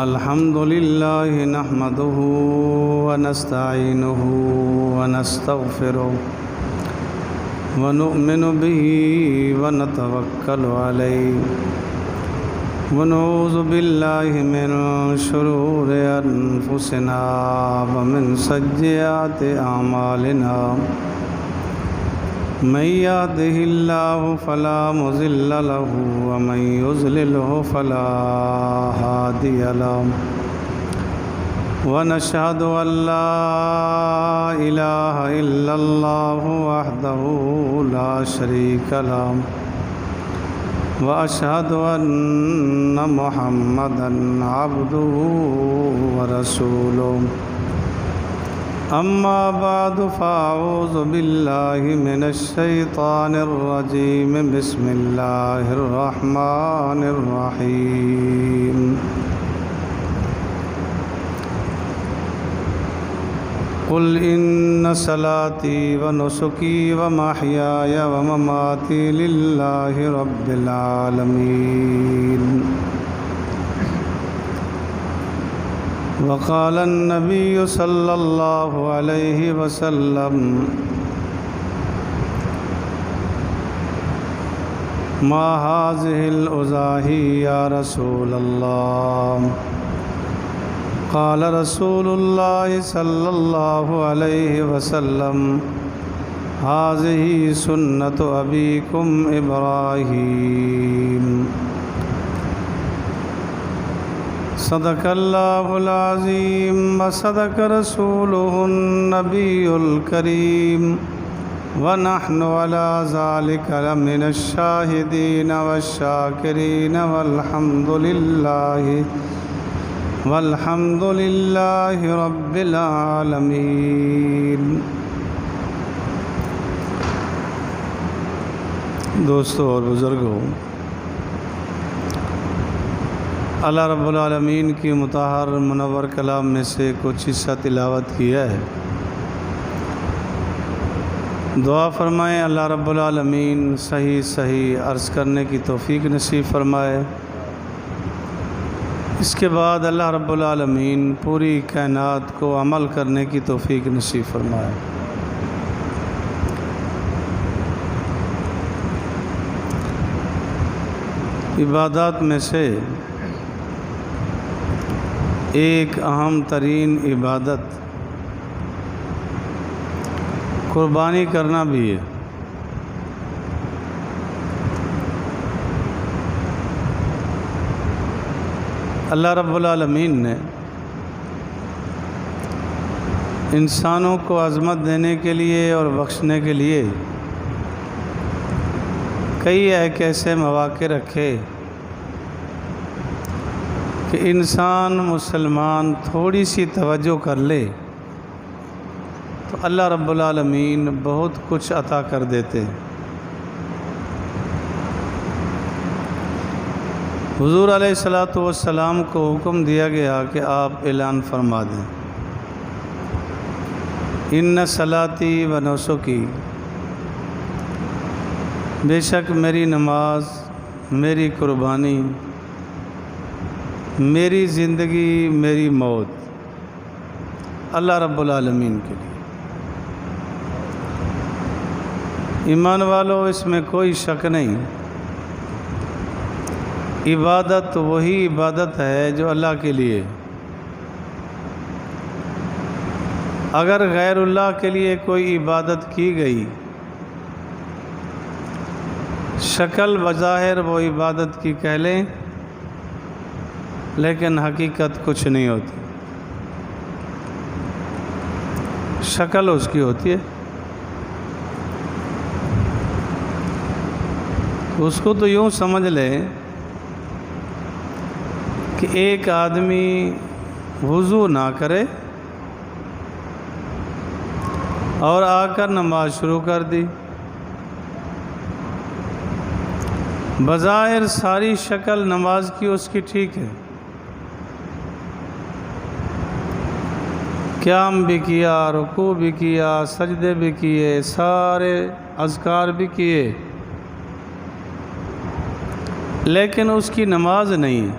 الحمد لله نحمده ونستعينه ونستغفره ونؤمن به ونتوكل عليه ونعوذ بالله من شرور أنفسنا ومن سيئات أعمالنا من يهده الله فلا مضل له ومن يضلله فلا هادي له ونشهد أن لا إله إلا الله وحده لا شريك له وأشهد أن محمدًا عبده ورسوله أما بعد فأعوذ بالله من الشيطان الرجيم بسم الله الرحمن الرحيم قل إن صلاتي ونسكي ومحياي ومماتي لله رب العالمين وقال النبي صلى الله عليه وسلم ما هذه الأضاحي يا رسول الله قال رسول الله صلى الله عليه وسلم هذه سنة أبيكم إبراهيم صدق الله العظيم وصدق رسوله النبي الكريم ونحن على ذلك لمن الشاهدين والشاكرين والحمد لله رب العالمين۔ دوستو اور بزرگوں، اللہ رب العالمین کی مطہر منور کلام میں سے کچھ حصہ تلاوت کیا ہے۔ دعا فرمائیں اللہ رب العالمین صحیح عرض کرنے کی توفیق نصیب فرمائے۔ اس کے بعد اللہ رب العالمین پوری کائنات کو عمل کرنے کی توفیق نصیب فرمائے۔ عبادات میں سے ایک اہم ترین عبادت قربانی کرنا بھی ہے۔ اللہ رب العالمین نے انسانوں کو عظمت دینے کے لیے اور بخشنے کے لیے کئی ایک ایسے مواقع رکھے کہ انسان مسلمان تھوڑی سی توجہ کر لے تو اللہ رب العالمین بہت کچھ عطا کر دیتے۔ حضور علیہ السلام کو حکم دیا گیا کہ آپ اعلان فرما دیں، ان صلاتی و نسکی، بے شک میری نماز، میری قربانی، میری زندگی، میری موت اللہ رب العالمین کے لیے۔ ایمان والو، اس میں کوئی شک نہیں، عبادت وہی عبادت ہے جو اللہ کے لیے۔ اگر غیر اللہ کے لیے کوئی عبادت کی گئی، شکل بظاہر وہ عبادت کی کہہ لیں لیکن حقیقت کچھ نہیں ہوتی، شکل اس کی ہوتی ہے۔ اس کو تو یوں سمجھ لیں کہ ایک آدمی وضو نہ کرے اور آ کر نماز شروع کر دی، بظاہر ساری شکل نماز کی اس کی ٹھیک ہے، قیام بھی کیا، رکوع بھی کیا، سجدے بھی کیے، سارے اذکار بھی کیے، لیکن اس کی نماز نہیں ہے۔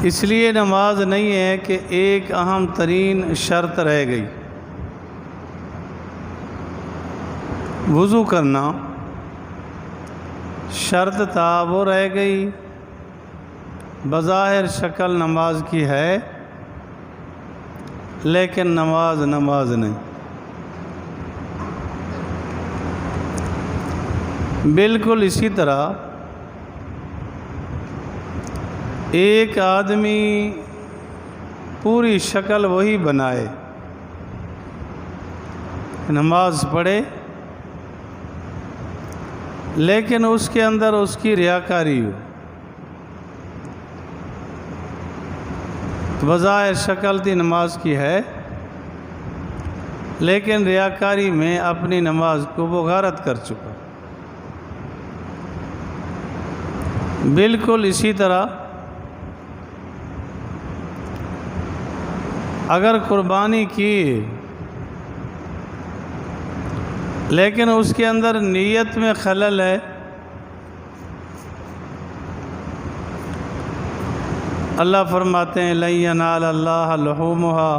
اس لیے نماز نہیں ہے کہ ایک اہم ترین شرط رہ گئی، وضو کرنا شرط تھا، وہ رہ گئی، بظاہر شکل نماز کی ہے لیکن نماز نہیں۔ بالکل اسی طرح ایک آدمی پوری شکل وہی بنائے، نماز پڑھے، لیکن اس کے اندر اس کی ریاکاری ہو، بظاہر شکل تھی نماز کی ہے لیکن ریاکاری میں اپنی نماز کو وہ غارت کر چکا۔ بالکل اسی طرح اگر قربانی کی لیکن اس کے اندر نیت میں خلل ہے، اللہ فرماتے ہیں لَن يَنَالَ اللَّهَ لُحُومُهَا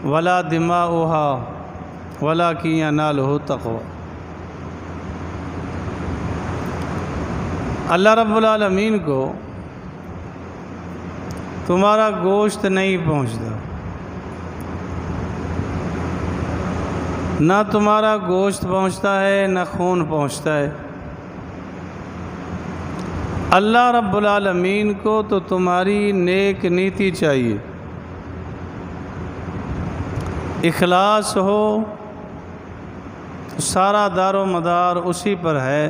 وَلَا دِمَاؤُهَا وَلَكِنْ يَنَالُهُ التَّقْوَىٰ۔ اللہ رب العالمین کو تمہارا گوشت نہیں پہنچتا، نہ تمہارا گوشت پہنچتا ہے نہ خون پہنچتا ہے، اللہ رب العالمین کو تو تمہاری نیک نیتی چاہیے، اخلاص ہو، سارا دار و مدار اسی پر ہے۔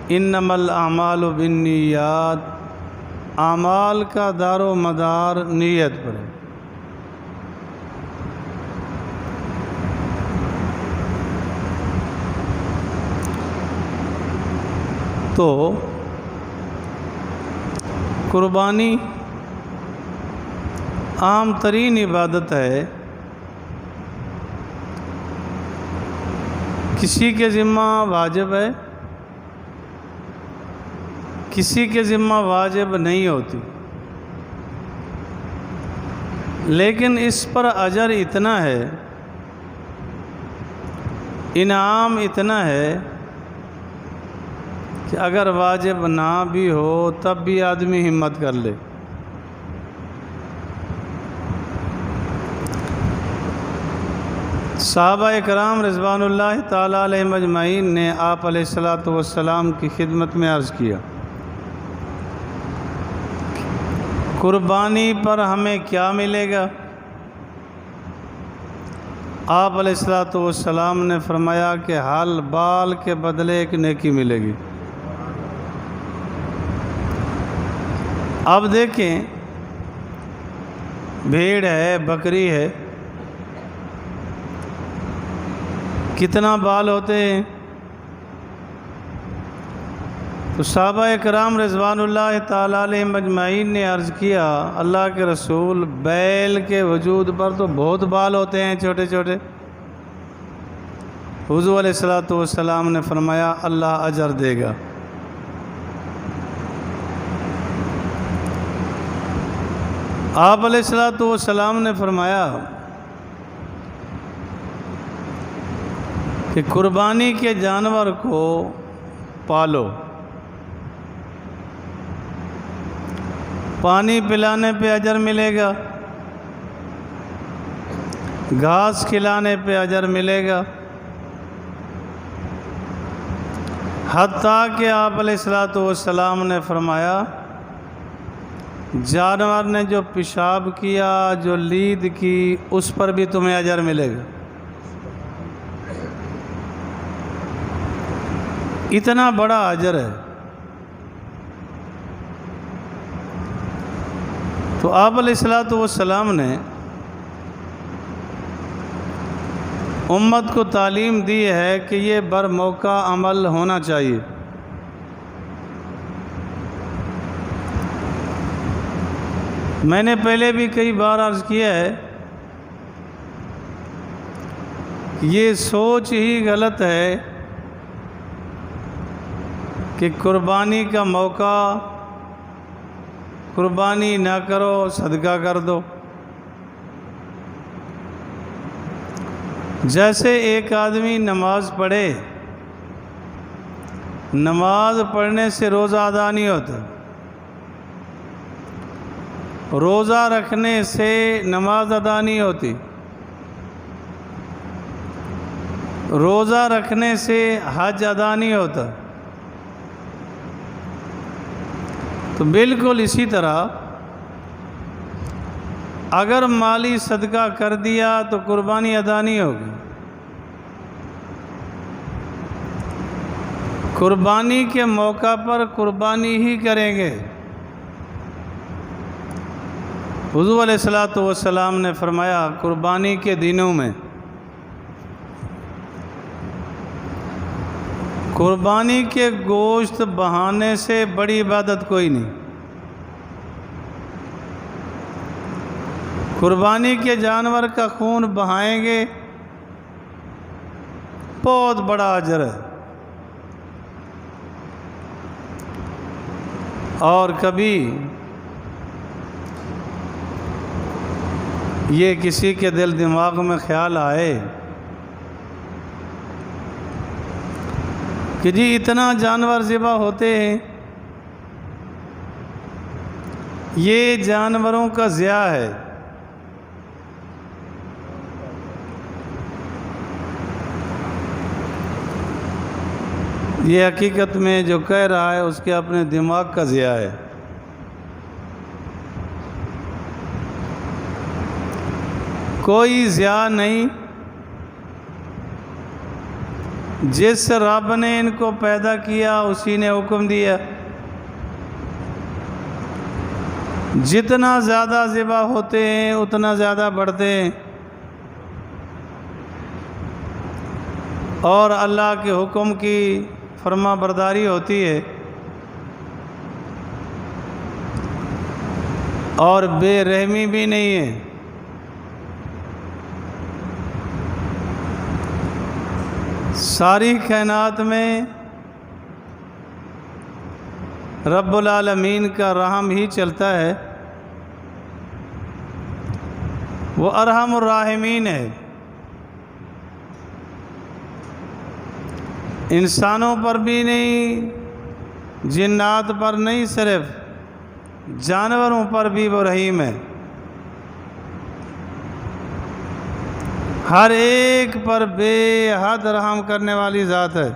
انما الاعمال بالنیات، اعمال کا دار و مدار نیت پر ہے۔ تو قربانی عام ترین عبادت ہے، کسی کے ذمہ واجب ہے، کسی کے ذمہ واجب نہیں ہوتی، لیکن اس پر اجر اتنا ہے، انعام اتنا ہے کہ اگر واجب نہ بھی ہو تب بھی آدمی ہمت کر لے۔ صحابہ اکرام رضوان اللہ تعالیٰ علیہم اجمعین نے آپ علیہ السلام کی خدمت میں عرض کیا، قربانی پر ہمیں کیا ملے گا؟ آپ علیہ السلام نے فرمایا کہ حل بال کے بدلے ایک نیکی ملے گی۔ اب دیکھیں، بھیڑ ہے، بکری ہے، کتنا بال ہوتے ہیں؟ تو صحابہ اکرام رضوان اللہ تعالیٰ علیہم اجمعین نے عرض کیا، اللہ کے رسول، بیل کے وجود پر تو بہت بال ہوتے ہیں چھوٹے چھوٹے۔ حضور علیہ السلام نے فرمایا اللہ اجر دے گا۔ آپ علیہ السلام نے فرمایا کہ قربانی کے جانور کو پالو، پانی پلانے پہ اجر ملے گا، گھاس کھلانے پہ اجر ملے گا، حتیٰ کہ آپ علیہ السلام نے فرمایا جانور نے جو پیشاب کیا، جو لید کی، اس پر بھی تمہیں اجر ملے گا۔ اتنا بڑا اجر ہے۔ تو آپ علیہ السلام نے امت کو تعلیم دی ہے کہ یہ بر موقع عمل ہونا چاہیے۔ میں نے پہلے بھی کئی بار عرض کیا ہے، یہ سوچ ہی غلط ہے کہ قربانی کا موقع قربانی نہ کرو، صدقہ کر دو۔ جیسے ایک آدمی نماز پڑھے، نماز پڑھنے سے روزہ ادا نہیں ہوتا، روزہ رکھنے سے نماز ادا نہیں ہوتی، روزہ رکھنے سے حج ادا نہیں ہوتا۔ تو بالکل اسی طرح اگر مالی صدقہ کر دیا تو قربانی ادا نہیں ہوگی۔ قربانی کے موقع پر قربانی ہی کریں گے۔ حضور علیہ الصلوۃ والسلام نے فرمایا قربانی کے دنوں میں قربانی کے گوشت بہانے سے بڑی عبادت کوئی نہیں۔ قربانی کے جانور کا خون بہائیں گے، بہت بڑا اجر ہے۔ اور کبھی یہ کسی کے دل دماغ میں خیال آئے کہ جی اتنا جانور ذبح ہوتے ہیں، یہ جانوروں کا ضیاع ہے، یہ حقیقت میں جو کہہ رہا ہے اس کے اپنے دماغ کا ضیاع ہے۔ کوئی ضیاع نہیں، جس رب نے ان کو پیدا کیا اسی نے حکم دیا، جتنا زیادہ ذبح ہوتے ہیں اتنا زیادہ بڑھتے ہیں، اور اللہ کے حکم کی فرما برداری ہوتی ہے، اور بے رحمی بھی نہیں ہے۔ ساری کائنات میں رب العالمین کا رحم ہی چلتا ہے، وہ ارحم الراحمین ہے۔ انسانوں پر بھی نہیں، جنات پر نہیں، صرف جانوروں پر بھی وہ رحیم ہے، ہر ایک پر بے حد رحم کرنے والی ذات ہے۔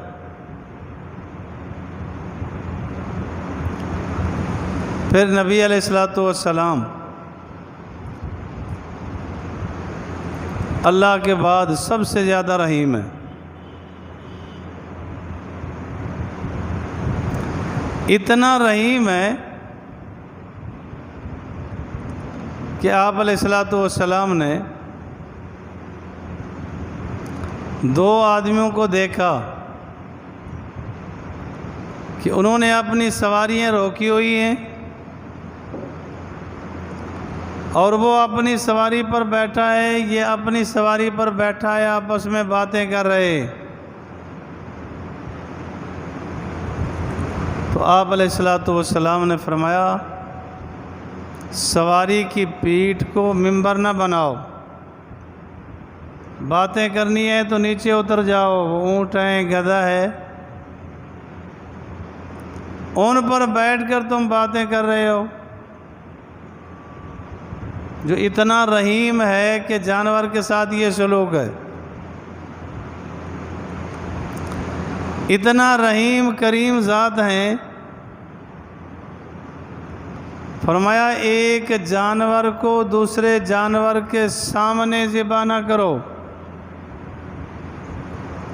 پھر نبی علیہ الصلوۃ والسلام اللہ کے بعد سب سے زیادہ رحیم ہے۔ اتنا رحیم ہے کہ آپ علیہ الصلوۃ والسلام نے دو آدمیوں کو دیکھا کہ انہوں نے اپنی سواریاں روکی ہوئی ہیں اور وہ اپنی سواری پر بیٹھا ہے، یہ اپنی سواری پر بیٹھا ہے، آپس میں باتیں کر رہے ہیں۔ تو آپ علیہ الصلوۃ والسلام نے فرمایا سواری کی پیٹھ کو منبر نہ بناؤ، باتیں کرنی ہے تو نیچے اتر جاؤ، اونٹ ہے، گدھا ہے، ان پر بیٹھ کر تم باتیں کر رہے ہو۔ جو اتنا رحیم ہے کہ جانور کے ساتھ یہ سلوک ہے، اتنا رحیم کریم ذات ہیں، فرمایا ایک جانور کو دوسرے جانور کے سامنے ذبح نہ کرو،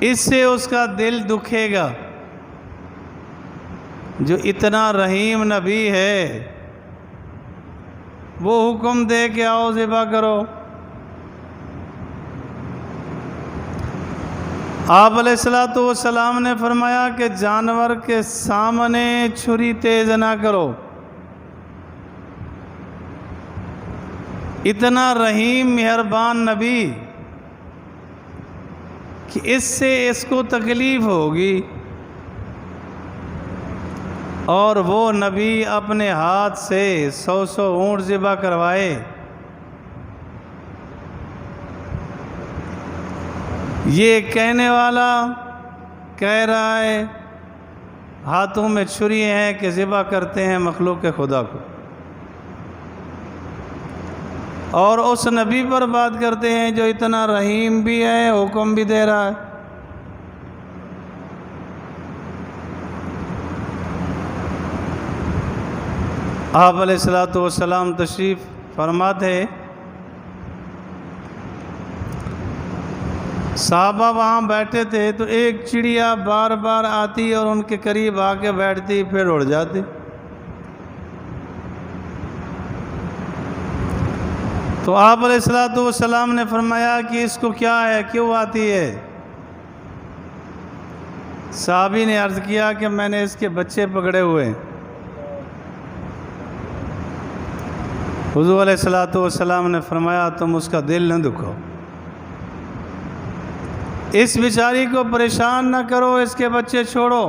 اس سے اس کا دل دکھے گا۔ جو اتنا رحیم نبی ہے وہ حکم دے کہ آؤ ذبح کرو۔ آپ علیہ الصلوۃ والسلام نے فرمایا کہ جانور کے سامنے چھری تیز نہ کرو۔ اتنا رحیم مہربان نبی کہ اس سے اس کو تکلیف ہوگی اور وہ نبی اپنے ہاتھ سے 100 اونٹ ذبح کروائے۔ یہ کہنے والا کہہ رہا ہے ہاتھوں میں چھری ہیں کہ ذبح کرتے ہیں مخلوق خدا کو، اور اس نبی پر بات کرتے ہیں جو اتنا رحیم بھی ہے، حکم بھی دے رہا ہے۔ آپ علیہ الصلوۃ والسلام تشریف فرما تھے، صحابہ وہاں بیٹھے تھے تو ایک چڑیا بار بار آتی اور ان کے قریب آ کے بیٹھتی، پھر اڑ جاتی۔ تو آپ علیہ الصلوۃ والسلام نے فرمایا کہ اس کو کیا ہے، کیوں آتی ہے؟ صحابی نے عرض کیا کہ میں نے اس کے بچے پکڑے ہوئے ہیں۔ حضور علیہ الصلوۃ والسلام نے فرمایا تم اس کا دل نہ دکھاؤ، اس بیچاری کو پریشان نہ کرو، اس کے بچے چھوڑو۔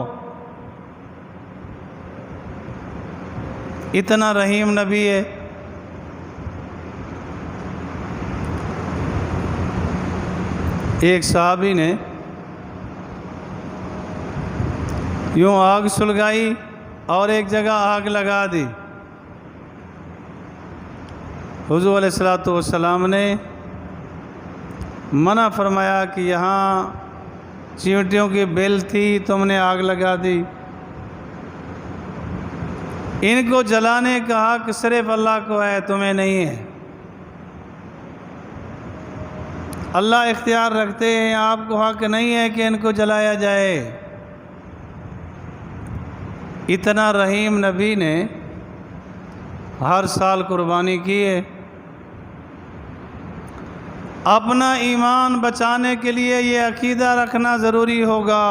اتنا رحیم نبی ہے۔ ایک صحابی نے یوں آگ سلگائی اور ایک جگہ آگ لگا دی۔ حضور علیہ الصلوۃ والسلام نے منع فرمایا کہ یہاں چیونٹیوں کی بیل تھی، تم نے آگ لگا دی۔ ان کو جلانے کا حق صرف اللہ کو ہے، تمہیں نہیں ہے۔ اللہ اختیار رکھتے ہیں، آپ کو حق نہیں ہے کہ ان کو جلایا جائے۔ اتنا رحیم نبی نے ہر سال قربانی کی ہے۔ اپنا ایمان بچانے کے لیے یہ عقیدہ رکھنا ضروری ہوگا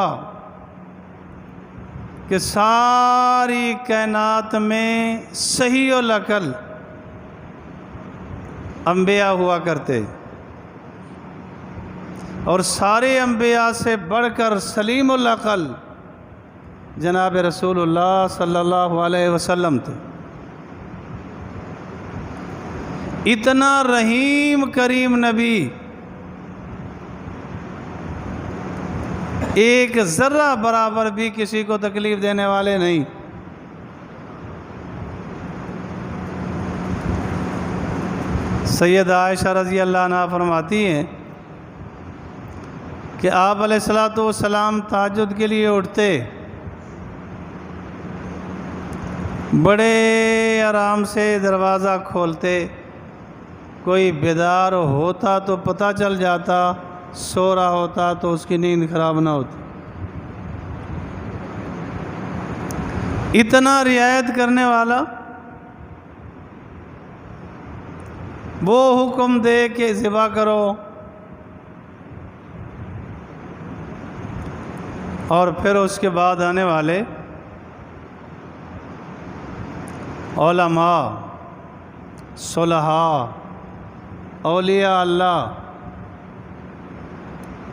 کہ ساری کائنات میں صحیح العقل انبیاء ہوا کرتے، اور سارے انبیاء سے بڑھ کر سلیم العقل جناب رسول اللہ صلی اللہ علیہ وسلم تھے۔ اتنا رحیم کریم نبی، ایک ذرہ برابر بھی کسی کو تکلیف دینے والے نہیں۔ سیدہ عائشہ رضی اللہ عنہا فرماتی ہیں کہ آپ علیہ الصلوۃ والسلام تہجد کے لیے اٹھتے، بڑے آرام سے دروازہ کھولتے، کوئی بیدار ہوتا تو پتہ چل جاتا، سو رہا ہوتا تو اس کی نیند خراب نہ ہوتی۔ اتنا رعایت کرنے والا، وہ حکم دے کہ ذبح کرو، اور پھر اس کے بعد آنے والے علماء، صلحاء، اولیاء اللہ،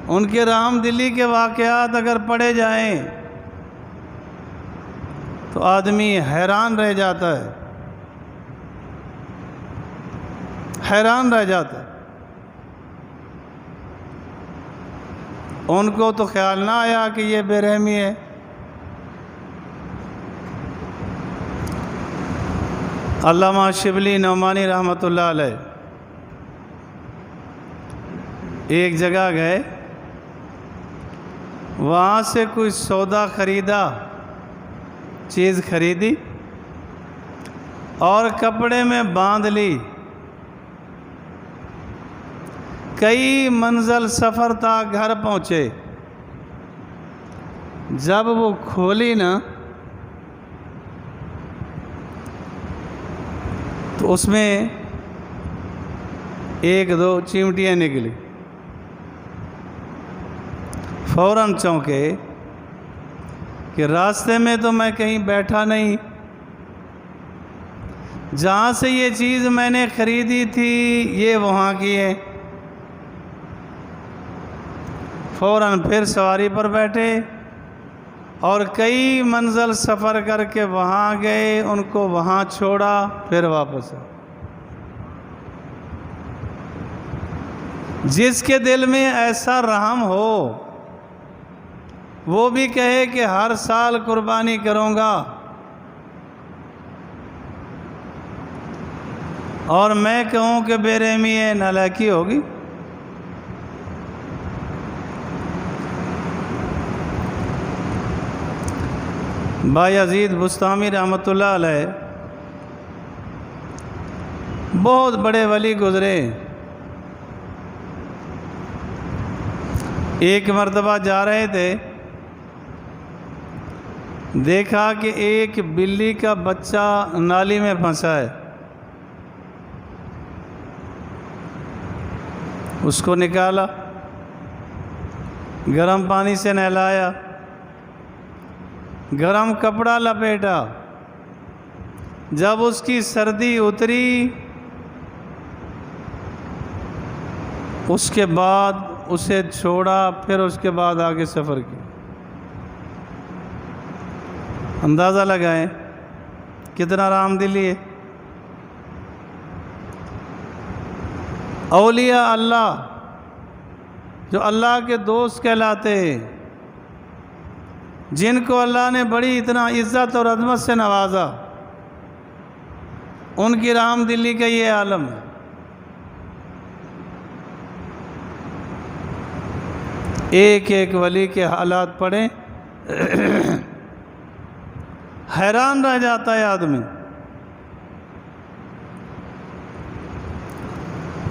ان کے رحم دلی کے واقعات اگر پڑھے جائیں تو آدمی حیران رہ جاتا ہے، حیران رہ جاتا ہے۔ ان کو تو خیال نہ آیا کہ یہ بے رحمی ہے۔ علامہ شبلی نعمانی رحمۃ اللہ علیہ ایک جگہ گئے، وہاں سے کوئی سودا خریدا، چیز خریدی اور کپڑے میں باندھ لی۔ کئی منزل سفر تھا، گھر پہنچے، جب وہ کھولی نا تو اس میں ایک دو چیونٹیاں نکلی۔ فوراً چونکے کہ راستے میں تو میں کہیں بیٹھا نہیں، جہاں سے یہ چیز میں نے خریدی تھی یہ وہاں کی ہے۔ فوراً پھر سواری پر بیٹھے اور کئی منزل سفر کر کے وہاں گئے، ان کو وہاں چھوڑا، پھر واپس آئے۔ جس کے دل میں ایسا رحم ہو وہ بھی کہے کہ ہر سال قربانی کروں گا، اور میں کہوں کہ بے رحمی ہے، نالائکی ہوگی۔ بایزید بستامی رحمۃ اللہ علیہ بہت بڑے ولی گزرے۔ ایک مرتبہ جا رہے تھے، دیکھا کہ ایک بلی کا بچہ نالی میں پھنسا ہے، اس کو نکالا، گرم پانی سے نہلایا، گرم کپڑا لپیٹا، جب اس کی سردی اتری اس کے بعد اسے چھوڑا، پھر اس کے بعد آگے سفر کیا۔ اندازہ لگائیں کتنا رحم دلی ہے۔ اولیاء اللہ جو اللہ کے دوست کہلاتے ہیں، جن کو اللہ نے بڑی اتنا عزت اور عظمت سے نوازا، ان کی رحم دلی کا یہ عالم ہے۔ ایک ایک ولی کے حالات پڑھیں، حیران رہ جاتا ہے آدمی۔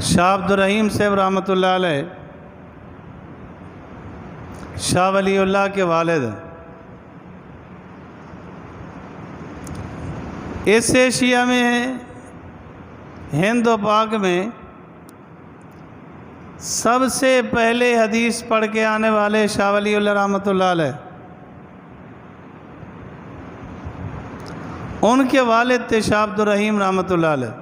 شاہ عبد الرحیم صاحب رحمۃ اللہ علیہ شاہ ولی اللہ کے والد ہیں۔ اس ایشیا میں، ہند و پاک میں سب سے پہلے حدیث پڑھ کے آنے والے شاہ ولی اللہ رحمۃ اللہ علیہ، ان کے والد تھے شاہ عبد الرحیم رحمۃ اللہ علیہ۔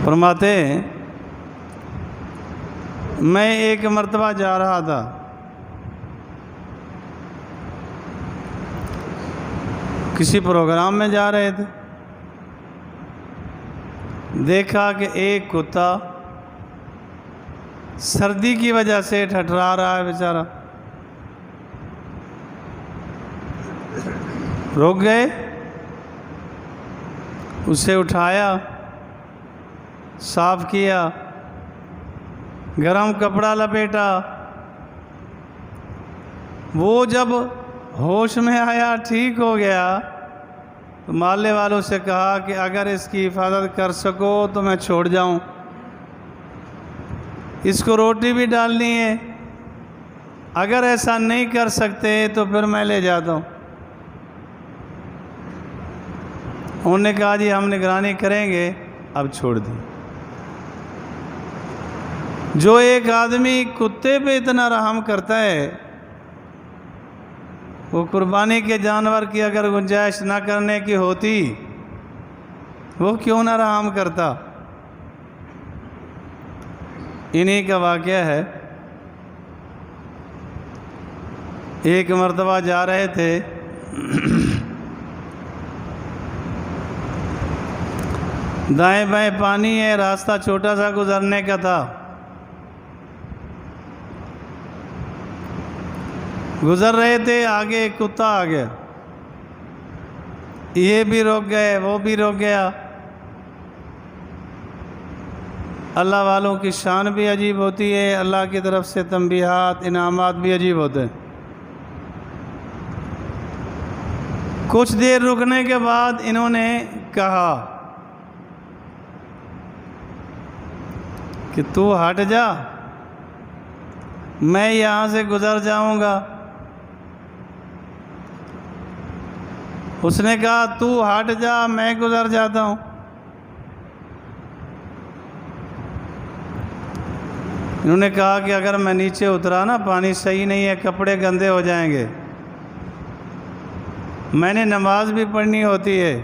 فرماتے ہیں میں ایک مرتبہ جا رہا تھا، کسی پروگرام میں جا رہے تھے، دیکھا کہ ایک کتا سردی کی وجہ سے ٹھٹرا رہا ہے بیچارہ۔ رک گئے، اسے اٹھایا، صاف کیا، گرم کپڑا لپیٹا۔ وہ جب ہوش میں آیا، ٹھیک ہو گیا، تو محلے والوں سے کہا کہ اگر اس کی حفاظت کر سکو تو میں چھوڑ جاؤں، اس کو روٹی بھی ڈالنی ہے، اگر ایسا نہیں کر سکتے تو پھر میں لے جاتا ہوں۔ انہوں نے کہا جی ہم نگرانی کریں گے، اب چھوڑ دیں۔ جو ایک آدمی کتے پہ اتنا رحم کرتا ہے، وہ قربانی کے جانور کی اگر گنجائش نہ کرنے کی ہوتی وہ کیوں نہ رحم کرتا۔ انہی کا واقعہ ہے۔ ایک مرتبہ جا رہے تھے، دائیں بائیں پانی ہے، راستہ چھوٹا سا گزرنے کا تھا، گزر رہے تھے، آگے ایک کتا آ گیا، یہ بھی رک گئے، وہ بھی رک گیا۔ اللہ والوں کی شان بھی عجیب ہوتی ہے، اللہ کی طرف سے تنبیہات، انعامات بھی عجیب ہوتے ہیں۔ کچھ دیر رکنے کے بعد انہوں نے کہا کہ تو ہٹ جا، میں یہاں سے گزر جاؤں گا۔ اس نے کہا تو ہٹ جا، میں گزر جاتا ہوں۔ انہوں نے کہا کہ اگر میں نیچے اترا نا، پانی صحیح نہیں ہے، کپڑے گندے ہو جائیں گے، میں نے نماز بھی پڑھنی ہوتی ہے۔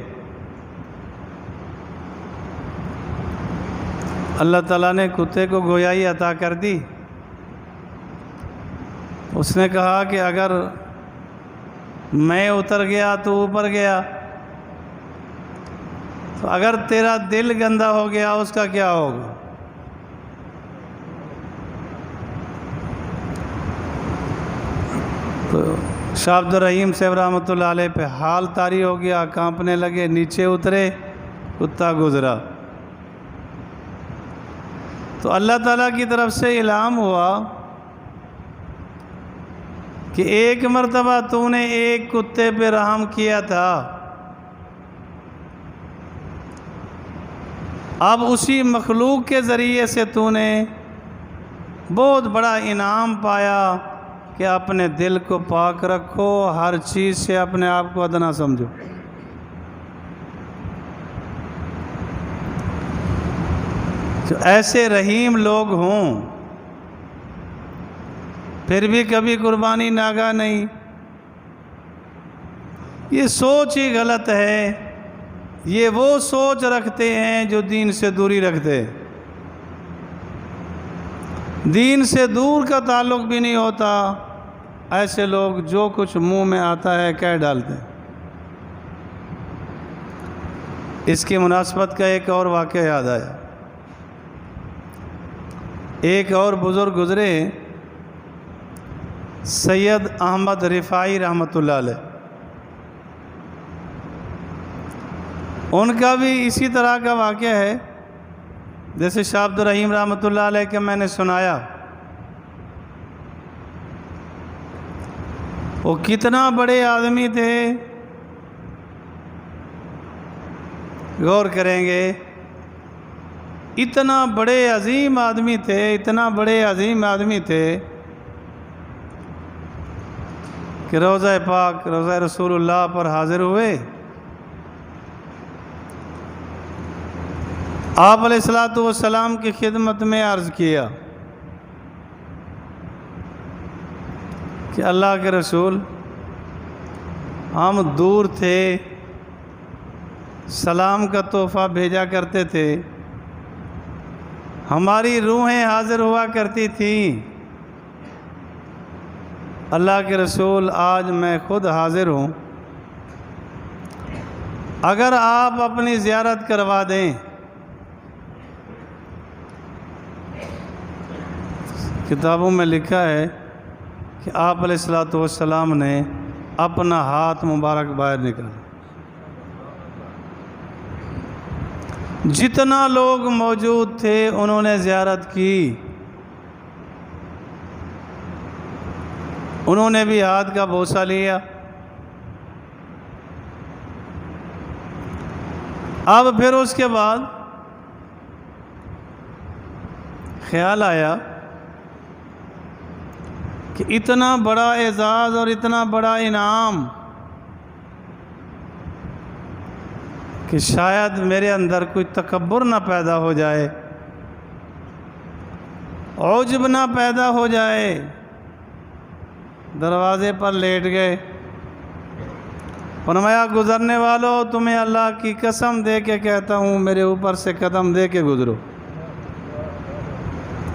اللہ تعالیٰ نے کتے کو گویائی عطا کر دی. اس نے کہا کہ اگر میں اتر گیا تو اوپر گیا، تو اگر تیرا دل گندا ہو گیا اس کا کیا ہوگا؟ تو شاہ عبد الرحیم صاحب رحمۃ اللہ علیہ پہ حال طاری ہو گیا، کانپنے لگے، نیچے اترے، کتا گزرا. تو اللہ تعالیٰ کی طرف سے الہام ہوا کہ ایک مرتبہ تو نے ایک کتے پہ رحم کیا تھا، اب اسی مخلوق کے ذریعے سے تو نے بہت بڑا انعام پایا کہ اپنے دل کو پاک رکھو، ہر چیز سے اپنے آپ کو ادنا سمجھو. جو ایسے رحیم لوگ ہوں پھر بھی کبھی قربانی ناگا نہیں، یہ سوچ ہی غلط ہے. یہ وہ سوچ رکھتے ہیں جو دین سے دوری رکھتے، دین سے دور کا تعلق بھی نہیں ہوتا. ایسے لوگ جو کچھ منہ میں آتا ہے کہہ ڈالتے ہیں. اس کی مناسبت کا ایک اور واقعہ یاد آیا. ایک اور بزرگ گزرے، سید احمد رفاعی رحمۃ اللہ علیہ. ان کا بھی اسی طرح کا واقعہ ہے جیسے شاہ عبد الرحیم رحمۃ اللہ علیہ کا میں نے سنایا. وہ کتنا بڑے آدمی تھے، غور کریں گے. اتنا بڑے عظیم آدمی تھے، اتنا بڑے عظیم آدمی تھے کہ روضہ پاک، روضہ رسول اللہ پر حاضر ہوئے. آپ علیہ الصلوۃ والسلام کی خدمت میں عرض کیا کہ اللہ کے رسول، ہم دور تھے، سلام کا تحفہ بھیجا کرتے تھے، ہماری روحیں حاضر ہوا کرتی تھیں. اللہ کے رسول، آج میں خود حاضر ہوں، اگر آپ اپنی زیارت کروا دیں. کتابوں میں لکھا ہے کہ آپ علیہ الصلوۃ والسلام نے اپنا ہاتھ مبارک باہر نکالا. جتنا لوگ موجود تھے انہوں نے زیارت کی، انہوں نے بھی ہاتھ کا بوسہ لیا. اب پھر اس کے بعد خیال آیا کہ اتنا بڑا اعزاز اور اتنا بڑا انعام کہ شاید میرے اندر کوئی تکبر نہ پیدا ہو جائے، عجب نہ پیدا ہو جائے. دروازے پر لیٹ گئے. فرمایا، گزرنے والوں، تمہیں اللہ کی قسم دے کے کہتا ہوں، میرے اوپر سے قدم دے کے گزرو.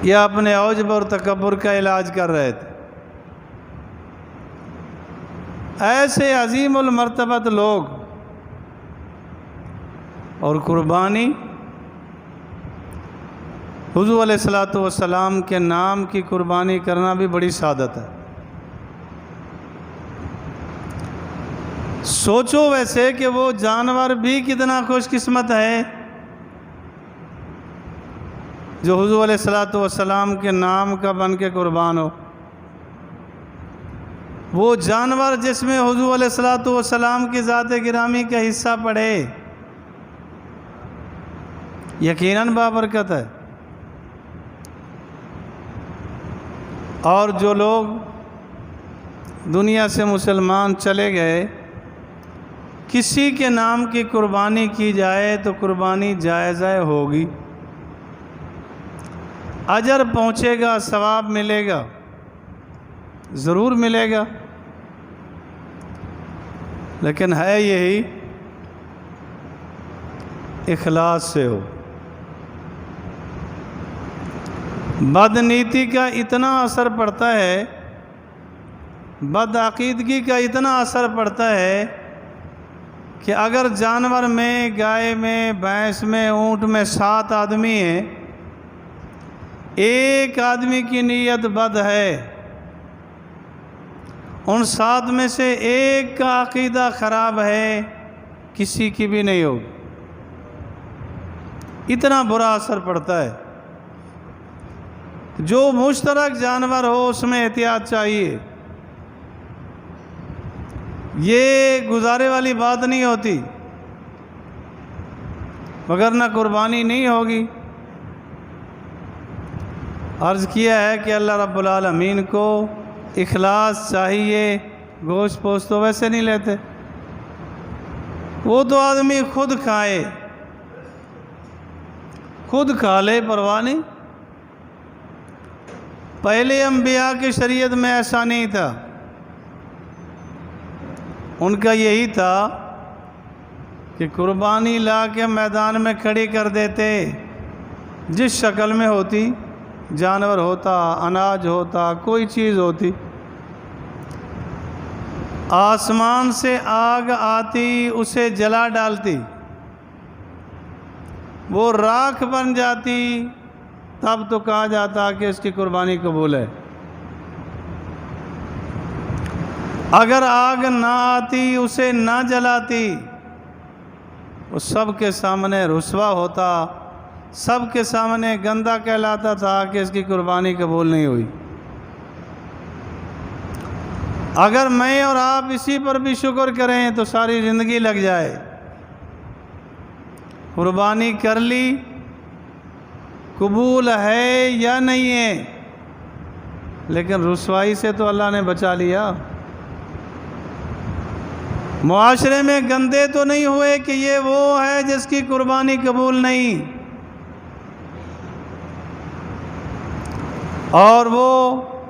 یہ اپنے عجب اور تکبر کا علاج کر رہے تھے. ایسے عظیم المرتبت لوگ. اور قربانی، حضور علیہ الصلوۃ والسلام کے نام کی قربانی کرنا بھی بڑی سعادت ہے. سوچو ویسے کہ وہ جانور بھی کتنا خوش قسمت ہے جو حضور علیہ الصلوۃ والسلام کے نام کا بن کے قربان ہو. وہ جانور جس میں حضور علیہ الصلوۃ والسلام کی ذات گرامی کا حصہ پڑے، یقیناً بابرکت ہے. اور جو لوگ دنیا سے مسلمان چلے گئے، کسی کے نام کی قربانی کی جائے تو قربانی جائزہ ہوگی، اجر پہنچے گا، ثواب ملے گا، ضرور ملے گا. لیکن ہے یہی اخلاص سے ہو. بد نیتی کا اتنا اثر پڑتا ہے، بد عقیدگی کا اتنا اثر پڑتا ہے کہ اگر جانور میں، گائے میں، بھینس میں، اونٹ میں 7 آدمی ہیں، ایک آدمی کی نیت بد ہے، ان 7 میں سے ایک کا عقیدہ خراب ہے، کسی کی بھی نہیں ہوگی۔ اتنا برا اثر پڑتا ہے۔ جو مشترک جانور ہو اس میں احتیاط چاہیے، یہ گزارے والی بات نہیں ہوتی، وگرنہ قربانی نہیں ہوگی۔ عرض کیا ہے کہ اللہ رب العالمین کو اخلاص چاہیے، گوشت پوشت تو ویسے نہیں لیتے، وہ تو آدمی خود کھائے، خود کھا لے، پرواہ نہیں۔ پہلے انبیاء کی شریعت میں ایسا نہیں تھا، ان کا یہی تھا کہ قربانی لا کے میدان میں کھڑی کر دیتے، جس شکل میں ہوتی، جانور ہوتا، اناج ہوتا، کوئی چیز ہوتی، آسمان سے آگ آتی، اسے جلا ڈالتی، وہ راکھ بن جاتی، تب تو کہا جاتا کہ اس کی قربانی قبول ہے۔ اگر آگ نہ آتی، اسے نہ جلاتی، وہ سب کے سامنے رسوا ہوتا، سب کے سامنے گندہ کہلاتا تھا کہ اس کی قربانی قبول نہیں ہوئی۔ اگر میں اور آپ اسی پر بھی شکر کریں تو ساری زندگی لگ جائے۔ قربانی کر لی، قبول ہے یا نہیں ہے، لیکن رسوائی سے تو اللہ نے بچا لیا۔ معاشرے میں گندے تو نہیں ہوئے کہ یہ وہ ہے جس کی قربانی قبول نہیں، اور وہ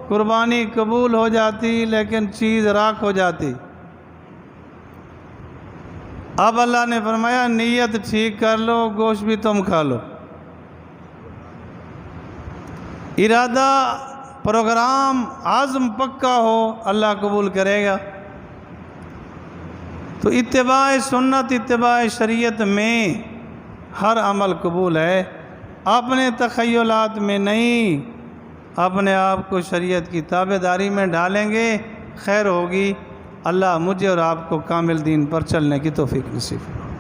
قربانی قبول ہو جاتی لیکن چیز راکھ ہو جاتی۔ اب اللہ نے فرمایا نیت ٹھیک کر لو، گوشت بھی تم کھا لو۔ ارادہ، پروگرام، عزم پکا ہو، اللہ قبول کرے گا۔ تو اتباع سنت، اتباع شریعت میں ہر عمل قبول ہے، اپنے تخیلات میں نہیں، اپنے آپ کو شریعت کی تابعداری میں ڈالیں گے، خیر ہوگی۔ اللہ مجھے اور آپ کو کامل دین پر چلنے کی توفیق نصیب فرمائے۔